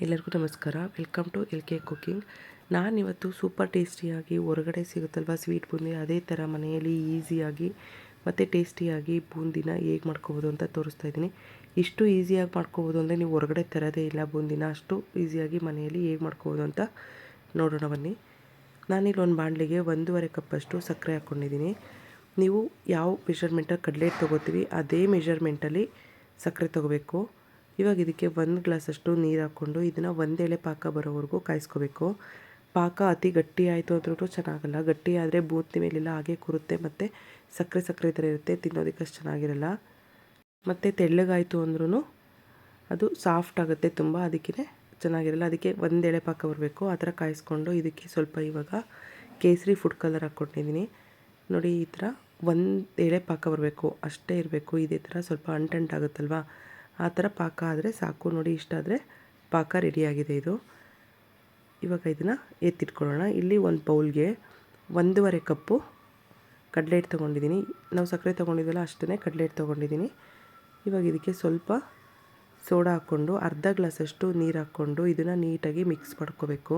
ಎಲ್ಲರಿಗೂ ನಮಸ್ಕಾರ. Welcome to LK cooking. ನಾನಿವತ್ತು ಸೂಪರ್ ಟೇಸ್ಟಿಯಾಗಿ ಹೊರಗಡೆ ಸಿಗುತ್ತಲ್ವ ಸ್ವೀಟ್ ಬೂಂದಿ, ಅದೇ ಥರ ಮನೆಯಲ್ಲಿ ಈಸಿಯಾಗಿ ಮತ್ತು ಟೇಸ್ಟಿಯಾಗಿ ಬೂಂದಿನ ಹೇಗೆ ಮಾಡ್ಕೋಬೋದು ಅಂತ ತೋರಿಸ್ತಾ ಇದ್ದೀನಿ. ಇಷ್ಟು ಈಸಿಯಾಗಿ ಮಾಡ್ಕೋಬೋದು ಅಂದರೆ ನೀವು ಹೊರಗಡೆ ತರೋದೇ ಇಲ್ಲ ಬೂಂದಿನ. ಅಷ್ಟು ಈಸಿಯಾಗಿ ಮನೆಯಲ್ಲಿ ಹೇಗೆ ಮಾಡ್ಕೋಬೋದು ಅಂತ ನೋಡೋಣ ಬನ್ನಿ. ನಾನಿಲ್ಲಿ ಒಂದು ಬಾಣಲಿಗೆ 1.5 ಕಪ್ಪಷ್ಟು ಸಕ್ಕರೆ ಹಾಕ್ಕೊಂಡಿದ್ದೀನಿ. ನೀವು ಯಾವ ಮೆಷರ್ಮೆಂಟಲ್ಲಿ ಕಡಲೆ ತೊಗೋತೀವಿ ಅದೇ ಮೆಷರ್ಮೆಂಟಲ್ಲಿ ಸಕ್ಕರೆ ತೊಗೋಬೇಕು. ಇವಾಗ ಇದಕ್ಕೆ 1 ಗ್ಲಾಸಷ್ಟು ನೀರು ಹಾಕ್ಕೊಂಡು ಇದನ್ನು ಒಂದೆಳೆ ಪಾಕ ಬರೋವರೆಗೂ ಕಾಯಿಸ್ಕೋಬೇಕು. ಪಾಕ ಅತಿ ಗಟ್ಟಿ ಆಯಿತು ಅಂದ್ರೂ ಚೆನ್ನಾಗಲ್ಲ. ಗಟ್ಟಿ ಆದರೆ ಬೂಂದಿ ಮೇಲೆಲ್ಲ ಹಾಗೆ ಕೂರುತ್ತೆ ಮತ್ತು ಸಕ್ಕರೆ ಥರ ಇರುತ್ತೆ, ತಿನ್ನೋದಕ್ಕೆ ಅಷ್ಟು ಚೆನ್ನಾಗಿರಲ್ಲ. ಮತ್ತು ತೆಳ್ಳಗಾಯಿತು ಅಂದ್ರೂ ಅದು ಸಾಫ್ಟ್ ಆಗುತ್ತೆ ತುಂಬ, ಅದಕ್ಕೆ ಚೆನ್ನಾಗಿರಲ್ಲ. ಅದಕ್ಕೆ ಒಂದೆಳೆ ಪಾಕ ಬರಬೇಕು. ಆ ಥರ ಕಾಯಿಸ್ಕೊಂಡು ಇದಕ್ಕೆ ಸ್ವಲ್ಪ ಇವಾಗ ಕೇಸರಿ ಫುಡ್ ಕಲರ್ ಹಾಕ್ಕೊಂಡಿದ್ದೀನಿ. ನೋಡಿ, ಈ ಥರ ಒಂದು ಎಳೆ ಪಾಕ ಬರಬೇಕು, ಅಷ್ಟೇ ಇರಬೇಕು. ಇದೇ ಥರ ಸ್ವಲ್ಪ ಅಂಟಂಟಾಗುತ್ತಲ್ವ, ಆ ಥರ ಪಾಕ ಆದರೆ ಸಾಕು. ನೋಡಿ, ಇಷ್ಟಾದರೆ ಪಾಕ ರೆಡಿಯಾಗಿದೆ ಇದು. ಇವಾಗ ಇದನ್ನು ಎತ್ತಿಟ್ಕೊಳ್ಳೋಣ. ಇಲ್ಲಿ ಒಂದು ಬೌಲ್ಗೆ 1.5 ಕಪ್ಪು ಕಡಲೆ ಹಿಟ್ಟು ತೊಗೊಂಡಿದ್ದೀನಿ. ನಾವು ಸಕ್ಕರೆ ತೊಗೊಂಡಿದ್ವಲ್ಲ ಅಷ್ಟೇ ಕಡಲೆ ಹಿಟ್ಟು ತೊಗೊಂಡಿದ್ದೀನಿ. ಇವಾಗ ಇದಕ್ಕೆ ಸ್ವಲ್ಪ ಸೋಡಾ ಹಾಕ್ಕೊಂಡು ಅರ್ಧ ಗ್ಲಾಸಷ್ಟು ನೀರು ಹಾಕ್ಕೊಂಡು ಇದನ್ನು ನೀಟಾಗಿ ಮಿಕ್ಸ್ ಮಾಡ್ಕೋಬೇಕು.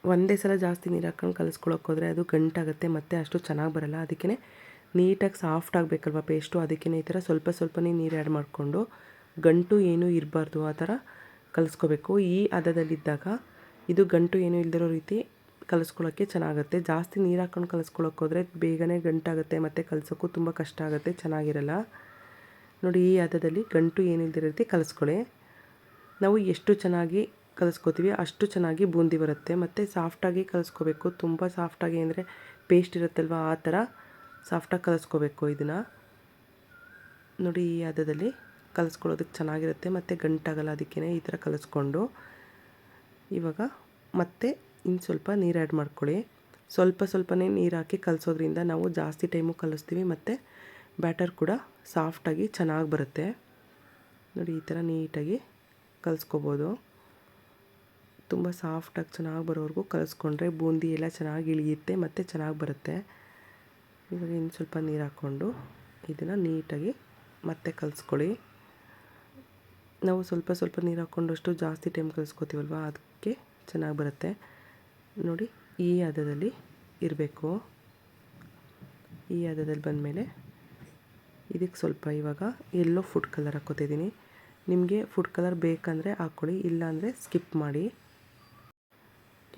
ಒಂದೇ ಸಲ ಜಾಸ್ತಿ ನೀರು ಹಾಕ್ಕೊಂಡು ಕಲಿಸ್ಕೊಳಕ್ಕೆ ಹೋದರೆ ಅದು ಗಂಟಾಗುತ್ತೆ ಮತ್ತು ಅಷ್ಟು ಚೆನ್ನಾಗಿ ಬರೋಲ್ಲ. ಅದಕ್ಕೆ ನೀಟಾಗಿ ಸಾಫ್ಟ್ ಆಗಬೇಕಲ್ವ ಪೇಸ್ಟು, ಅದಕ್ಕೆ ಈ ಥರ ಸ್ವಲ್ಪನೇ ನೀರು ಆ್ಯಡ್ ಮಾಡಿಕೊಂಡು ಗಂಟು ಏನೂ ಇರಬಾರ್ದು ಆ ಥರ ಕಲಿಸ್ಕೋಬೇಕು. ಈ ಹದದಲ್ಲಿದ್ದಾಗ ಇದು ಗಂಟು ಏನೂ ಇಲ್ದಿರೋ ರೀತಿ ಕಲಿಸ್ಕೊಳ್ಳೋಕ್ಕೆ ಚೆನ್ನಾಗುತ್ತೆ. ಜಾಸ್ತಿ ನೀರು ಹಾಕ್ಕೊಂಡು ಕಲಿಸ್ಕೊಳ್ಳೋಕೆ ಹೋದರೆ ಬೇಗನೆ ಗಂಟಾಗುತ್ತೆ ಮತ್ತು ಕಲಿಸೋಕ್ಕೂ ತುಂಬ ಕಷ್ಟ ಆಗುತ್ತೆ, ಚೆನ್ನಾಗಿರಲ್ಲ. ನೋಡಿ, ಈ ಹದದಲ್ಲಿ ಗಂಟು ಏನೂ ಇಲ್ದಿರೋ ರೀತಿ ಕಲಿಸ್ಕೊಳ್ಳಿ. ನಾವು ಎಷ್ಟು ಚೆನ್ನಾಗಿ ಕಲಿಸ್ಕೋತೀವಿ ಅಷ್ಟು ಚೆನ್ನಾಗಿ ಬೂಂದಿ ಬರುತ್ತೆ. ಮತ್ತು ಸಾಫ್ಟಾಗಿ ಕಲಿಸ್ಕೋಬೇಕು. ತುಂಬ ಸಾಫ್ಟಾಗಿ ಅಂದರೆ ಪೇಸ್ಟ್ ಇರುತ್ತಲ್ವ, ಆ ಥರ ಸಾಫ್ಟಾಗಿ ಕಲಿಸ್ಕೋಬೇಕು ಇದನ್ನು. ನೋಡಿ, ಈ ಹದದಲ್ಲಿ ಕಲಿಸ್ಕೊಳ್ಳೋದಕ್ಕೆ ಚೆನ್ನಾಗಿರುತ್ತೆ ಮತ್ತು ಗಂಟಾಗಲ್ಲ. ಅದಕ್ಕೇ ಈ ಥರ ಕಲಿಸ್ಕೊಂಡು ಇವಾಗ ಮತ್ತೆ ಇನ್ನು ಸ್ವಲ್ಪ ನೀರು ಆ್ಯಡ್ ಮಾಡ್ಕೊಳ್ಳಿ. ಸ್ವಲ್ಪನೇ ನೀರು ಹಾಕಿ ಕಲಿಸೋದ್ರಿಂದ ನಾವು ಜಾಸ್ತಿ ಟೈಮು ಕಲಿಸ್ತೀವಿ ಮತ್ತು ಬ್ಯಾಟರ್ ಕೂಡ ಸಾಫ್ಟಾಗಿ ಚೆನ್ನಾಗಿ ಬರುತ್ತೆ. ನೋಡಿ, ಈ ಥರ ನೀಟಾಗಿ ಕಲಿಸ್ಕೋಬೋದು. ತುಂಬ ಸಾಫ್ಟಾಗಿ ಚೆನ್ನಾಗಿ ಬರೋವರೆಗೂ ಕಲಿಸ್ಕೊಂಡ್ರೆ ಬೂಂದಿ ಎಲ್ಲ ಚೆನ್ನಾಗಿ ಇಳಿಯುತ್ತೆ ಮತ್ತು ಚೆನ್ನಾಗಿ ಬರುತ್ತೆ. ಇವಾಗ ಇನ್ನು ಸ್ವಲ್ಪ ನೀರು ಹಾಕ್ಕೊಂಡು ಇದನ್ನು ನೀಟಾಗಿ ಮತ್ತೆ ಕಲಿಸ್ಕೊಳ್ಳಿ. ನಾವು ಸ್ವಲ್ಪ ನೀರು ಹಾಕ್ಕೊಂಡಷ್ಟು ಜಾಸ್ತಿ ಟೈಮ್ ಕಲಿಸ್ಕೋತೀವಲ್ವ, ಅದಕ್ಕೆ ಚೆನ್ನಾಗಿ ಬರುತ್ತೆ. ನೋಡಿ, ಈ ಹದದಲ್ಲಿ ಇರಬೇಕು. ಈ ಹದದಲ್ಲಿ ಬಂದಮೇಲೆ ಇದಕ್ಕೆ ಸ್ವಲ್ಪ ಇವಾಗ ಎಲ್ಲೋ ಫುಡ್ ಕಲರ್ ಹಾಕ್ಕೋತಿದ್ದೀನಿ. ನಿಮಗೆ ಫುಡ್ ಕಲರ್ ಬೇಕಂದರೆ ಹಾಕ್ಕೊಳ್ಳಿ, ಇಲ್ಲಾಂದರೆ ಸ್ಕಿಪ್ ಮಾಡಿ.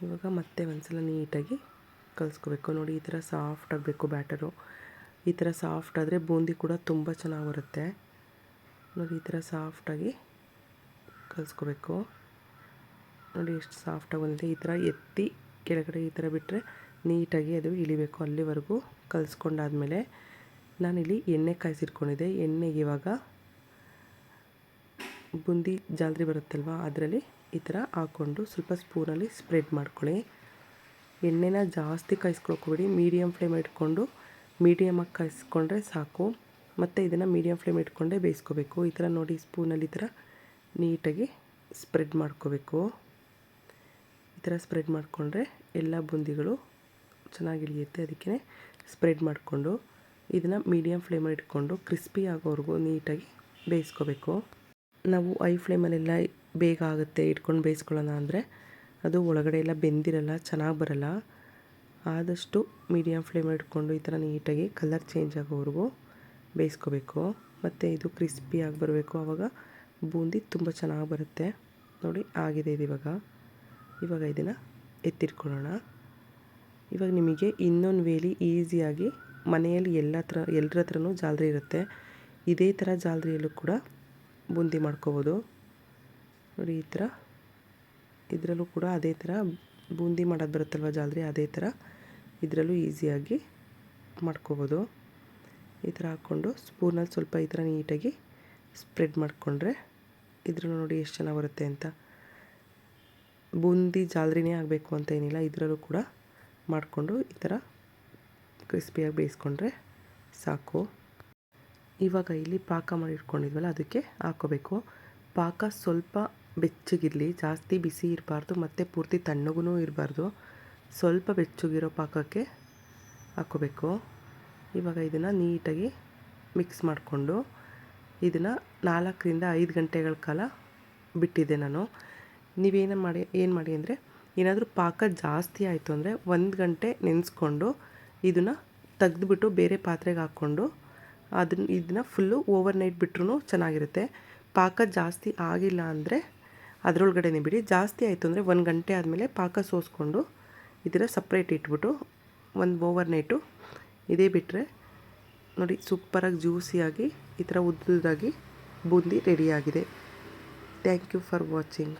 ಇವಾಗ ಮತ್ತೆ ಒಂದ್ಸಲ ನೀಟಾಗಿ ಕಲಿಸ್ಕೋಬೇಕು. ನೋಡಿ, ಈ ಥರ ಸಾಫ್ಟ್ ಆಗಬೇಕು ಬ್ಯಾಟರು. ಈ ಥರ ಸಾಫ್ಟ್ ಆದರೆ ಬೂಂದಿ ಕೂಡ ತುಂಬ ಚೆನ್ನಾಗಿ ಬರುತ್ತೆ. ನೋಡಿ, ಈ ಥರ ಸಾಫ್ಟಾಗಿ ಕಲಿಸ್ಕೋಬೇಕು. ನೋಡಿ, ಎಷ್ಟು ಸಾಫ್ಟಾಗಿ ಬಂದಿದೆ. ಈ ಥರ ಎತ್ತಿ ಕೆಳಗಡೆ ಈ ಥರ ಬಿಟ್ಟರೆ ನೀಟಾಗಿ ಅದು ಇಳಿಬೇಕು. ಅಲ್ಲಿವರೆಗೂ ಕಲಿಸ್ಕೊಂಡಾದ್ಮೇಲೆ ನಾನಿಲ್ಲಿ ಎಣ್ಣೆ ಕಾಯಿಸಿಟ್ಕೊಂಡಿದ್ದೆ. ಎಣ್ಣೆಗೆ ಇವಾಗ ಬೂಂದಿ ಜಾಲ್ರಿ ಬರುತ್ತಲ್ವ, ಅದರಲ್ಲಿ ಈ ಥರ ಹಾಕ್ಕೊಂಡು ಸ್ವಲ್ಪ ಸ್ಪೂನಲ್ಲಿ ಸ್ಪ್ರೆಡ್ ಮಾಡ್ಕೊಳ್ಳಿ. ಎಣ್ಣೆನ ಜಾಸ್ತಿ ಕಾಯಿಸ್ಕೊಳ್ಕೋಬೇಡಿ, ಮೀಡಿಯಮ್ ಫ್ಲೇಮ್ ಇಟ್ಕೊಂಡು ಮೀಡಿಯಮಾಗಿ ಕಾಯಿಸ್ಕೊಂಡ್ರೆ ಸಾಕು. ಮತ್ತು ಇದನ್ನು ಮೀಡಿಯಮ್ ಫ್ಲೇಮ್ ಇಟ್ಕೊಂಡೇ ಬೇಯಿಸ್ಕೋಬೇಕು. ಈ ಥರ ನೋಡಿ, ಸ್ಪೂನಲ್ಲಿ ಈ ಥರ ನೀಟಾಗಿ ಸ್ಪ್ರೆಡ್ ಮಾಡ್ಕೋಬೇಕು. ಈ ಥರ ಸ್ಪ್ರೆಡ್ ಮಾಡಿಕೊಂಡ್ರೆ ಎಲ್ಲ ಬೂಂದಿಗಳು ಚೆನ್ನಾಗಿ ಇಳಿಯುತ್ತೆ. ಅದಕ್ಕೆ ಸ್ಪ್ರೆಡ್ ಮಾಡಿಕೊಂಡು ಇದನ್ನು ಮೀಡಿಯಮ್ ಫ್ಲೇಮಲ್ಲಿ ಇಟ್ಕೊಂಡು ಕ್ರಿಸ್ಪಿ ಆಗೋವರೆಗೂ ನೀಟಾಗಿ ಬೇಯಿಸ್ಕೋಬೇಕು. ನಾವು ಐ ಫ್ಲೇಮಲ್ಲೆಲ್ಲ ಬೇಗ ಆಗುತ್ತೆ ಇಟ್ಕೊಂಡು ಬೇಯಿಸ್ಕೊಳ್ಳೋಣ ಅಂದರೆ ಅದು ಒಳಗಡೆ ಎಲ್ಲ ಬೆಂದಿರಲ್ಲ, ಚೆನ್ನಾಗಿ ಬರಲ್ಲ. ಆದಷ್ಟು ಮೀಡಿಯಮ್ ಫ್ಲೇಮಲ್ಲಿ ಇಟ್ಕೊಂಡು ಈ ಥರ ನೀಟಾಗಿ ಕಲರ್ ಚೇಂಜ್ ಆಗೋವರೆಗೂ ಬೇಯಿಸ್ಕೋಬೇಕು. ಮತ್ತು ಇದು ಕ್ರಿಸ್ಪಿಯಾಗಿ ಬರಬೇಕು, ಆವಾಗ ಬೂಂದಿ ತುಂಬ ಚೆನ್ನಾಗಿ ಬರುತ್ತೆ. ನೋಡಿ, ಆಗಿದೆ ಇದು. ಇವಾಗ ಇದನ್ನು ಎತ್ತಿಟ್ಕೊಳ್ಳೋಣ. ಇವಾಗ ನಿಮಗೆ ಇನ್ನೊಂದು ವೇಲಿ ಈಸಿಯಾಗಿ ಮನೆಯಲ್ಲಿ ಎಲ್ಲರ ಹತ್ರನೂ ಜಾಲರಿ ಇರುತ್ತೆ. ಇದೇ ಥರ ಜಾಲರಿಯಲ್ಲೂ ಕೂಡ ಬೂಂದಿ ಮಾಡ್ಕೋಬೋದು. ನೋಡಿ, ಈ ಥರ ಇದರಲ್ಲೂ ಕೂಡ ಅದೇ ಥರ ಬೂಂದಿ ಮಾಡೋದು ಬರುತ್ತಲ್ವ ಜಾಲರಿ, ಅದೇ ಥರ ಇದರಲ್ಲೂ ಈಸಿಯಾಗಿ ಮಾಡ್ಕೋಬೋದು. ಈ ಥರ ಹಾಕ್ಕೊಂಡು ಸ್ಪೂನಲ್ಲಿ ಸ್ವಲ್ಪ ಈ ಥರ ನೀಟಾಗಿ ಸ್ಪ್ರೆಡ್ ಮಾಡಿಕೊಂಡ್ರೆ ಇದ್ರಲ್ಲೂ ನೋಡಿ ಎಷ್ಟು ಚೆನ್ನಾಗಿ ಬರುತ್ತೆ ಅಂತ. ಬೂಂದಿ ಜಾಲರಿನೇ ಆಗಬೇಕು ಅಂತ ಏನಿಲ್ಲ, ಇದರಲ್ಲೂ ಕೂಡ ಮಾಡಿಕೊಂಡು ಈ ಥರ ಕ್ರಿಸ್ಪಿಯಾಗಿ ಬೇಯಿಸ್ಕೊಂಡ್ರೆ ಸಾಕು. ಇವಾಗ ಇಲ್ಲಿ ಪಾಕ ಮಾಡಿ ಇಟ್ಕೊಂಡಿದ್ವಲ್ಲ ಅದಕ್ಕೆ ಹಾಕ್ಕೋಬೇಕು. ಪಾಕ ಸ್ವಲ್ಪ ಬೆಚ್ಚಗಿರಲಿ, ಜಾಸ್ತಿ ಬಿಸಿ ಇರಬಾರ್ದು ಮತ್ತು ಪೂರ್ತಿ ತಣ್ಣಗೂ ಇರಬಾರ್ದು. ಸ್ವಲ್ಪ ಬೆಚ್ಚಗಿರೋ ಪಾಕಕ್ಕೆ ಹಾಕ್ಕೋಬೇಕು. ಇವಾಗ ಇದನ್ನು ನೀಟಾಗಿ ಮಿಕ್ಸ್ ಮಾಡಿಕೊಂಡು ಇದನ್ನು 4 ರಿಂದ 5 ಗಂಟೆಗಳ ಕಾಲ ಬಿಟ್ಟಿದ್ದೆ ನಾನು. ಏನು ಮಾಡಿ ಅಂದರೆ ಏನಾದರೂ ಪಾಕ ಜಾಸ್ತಿ ಆಯಿತು ಅಂದರೆ 1 ಗಂಟೆ ನೆನೆಸ್ಕೊಂಡು ಇದನ್ನು ತೆಗೆದುಬಿಟ್ಟು ಬೇರೆ ಪಾತ್ರೆಗೆ ಹಾಕ್ಕೊಂಡು ಇದನ್ನು ಫುಲ್ಲು ಓವರ್ ನೈಟ್ ಬಿಟ್ರೂ ಚೆನ್ನಾಗಿರುತ್ತೆ. ಪಾಕ ಜಾಸ್ತಿ ಆಗಿಲ್ಲ ಅಂದರೆ ಅದರೊಳಗಡೆನೇ ಬಿಡಿ. ಜಾಸ್ತಿ ಆಯಿತು ಅಂದರೆ 1 ಗಂಟೆ ಆದಮೇಲೆ ಪಾಕ ಸೋಸ್ಕೊಂಡು ಇದನ್ನು ಸಪ್ರೇಟ್ ಇಟ್ಬಿಟ್ಟು ಓವರ್ ನೈಟು ಇದೇ ಬಿಟ್ಟರೆ ನೋಡಿ ಸೂಪರಾಗಿ ಜ್ಯೂಸಿಯಾಗಿ ಈ ಥರ ಉದ್ದುದಾಗಿ ಬೂಂದಿ ರೆಡಿಯಾಗಿದೆ. Thank you for watching.